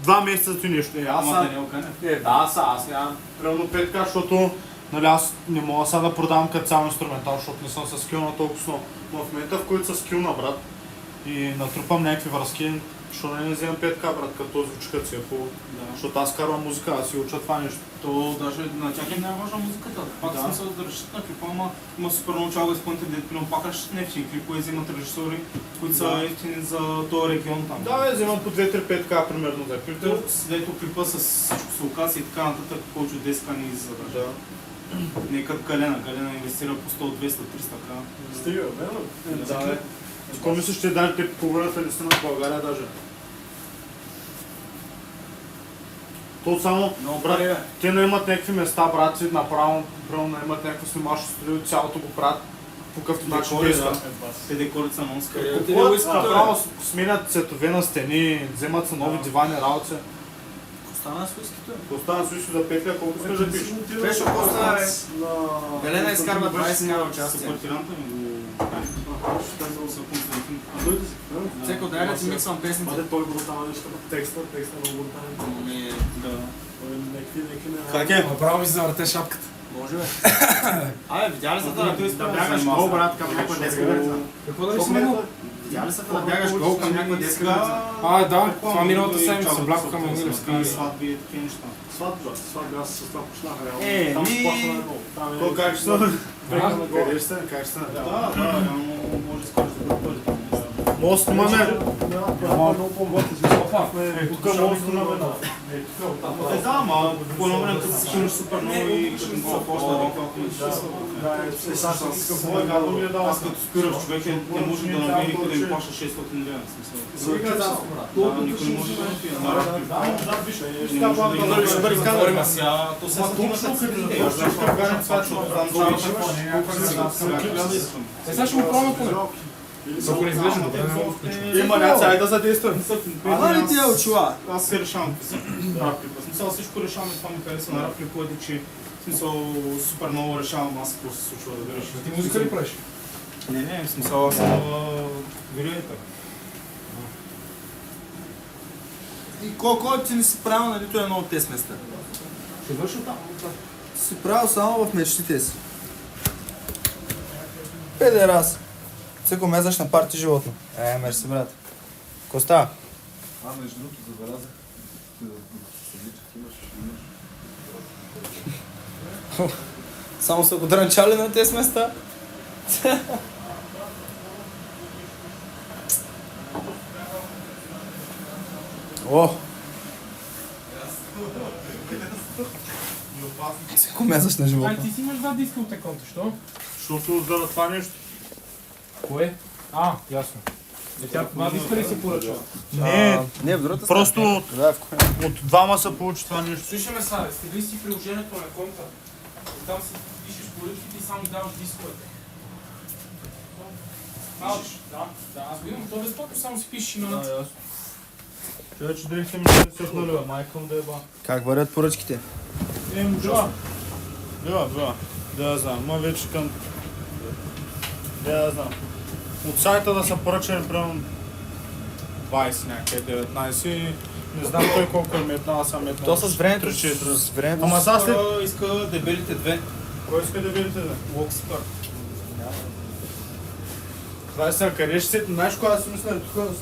2 месеца ти нещо. Аз нямам примерно 5К, защото нали, аз не мога сега да продавам като цял инструментал, защото не съм с скил на толкова много. Но в момента, в който съм скил на брат и натрупам някакви връзки, защо не вземам 5К, брат, като звучкът си е хубаво. Защото аз карвам музика, аз си уча това нещо. То даже на тях е най-важна музиката. Пак смисъл да решат на клипа, ама има супер много чалга изпълнители, дето примерно пак решат нефтини клипове, вземат режисьори, които са ефтини за този регион там. Да, вземам по 2-3-5К примерно за клипите. Дето клипа с всичко с локации и така нататък, повече от 10К не иззада. Да. Не като Галена инвестира по 100, 200, 300К. Стига, бе, да. Какво мислиш, че даже те половината листина в България даже? То само, брат, те не имат някакви места, брат, си направо, не имат някакво снимащо студио, цялото го правят по какъвто начин те искат. Те декорите са много скъпи. Направо сменят цветове на стени, вземат са нови дивани, работи. Остана с уискито. Остана с уиски за 5К, колко искаш да пишеш? Беше Коста, Галена изкарва 20К участие. Съпортиранта ми го казал за Константин. Цеко, дай да ти миксвам песните. Той брутален нещо по текста много брутален. Как е? Направо ми завърте шапката. Може бе. Абе, видя ли са Да бягаш гол, брат, към някаква детска граница. Какво да ви сменил? Видя ли са да бягаш гол към някаква детска граница? Да, това миналата седмица, Бляко към Емилевска. Сватби и такива неща. Сватба, аз с това почнах реално. Там сплахна едно. То как ще стане? Къде ще стане? Как ще стане? Да, реално може да скажеш да бъде там. Мост имаме. Много по-готин. Тук мост имаме. Да, ама по едно време като се кинеш супер много и ще го почна адекватно. Аз като спираш човек не може да намери никой да им плаща 600 лева. Никой не може да напие. То сега Сега ще го пробвам поне. Ако не изглежда добре, не мога да включвам. Има някакви, айде да задействаме. Ама ли ти е очила? Аз се решавам рап клипа. В смисъл всичко решавам и това ми хареса на рап клипа, че в смисъл супер много решавам аз какво се случва да видиш. Ти музика ли правиш? Не, в смисъл аз съм вириетър. И колко ти не си правил на нито едно от тези места? Ще върши там. Си правил само в мечтите си. Педерас. Цеко мезаш на парти животно. Мерси, брат. Коста. Между другото забелязах. Само са го дрънчали на тези места. О! Цеко мезаш на животно. Ти си имаш два диска от еконто, що? Защото за това нещо. Кое? Ясно. Тя два диска ли си поръчва? Не, в другата просто от двама се получи това нещо. Слушай ме сега, стегли си приложението на конта. Там си пишеш поръчките и само даваш дисковете. Да, аз го имам. То безплатно само си пишеш имената. Човече дрихте ми ще се отналива, майка му да еба. Как вървят поръчките? Била. Да, знам, ма вече към... Да, знам. От сайта да са поръчани примерно 20 някъде, 19, не знам той колко е метнал, аз съм метнал. То с времето, Ама сега след... Иска дебелите две. Кой иска да видите, да? Локспър. Това е сега, къде ще се... Знаеш кога си мисля, тук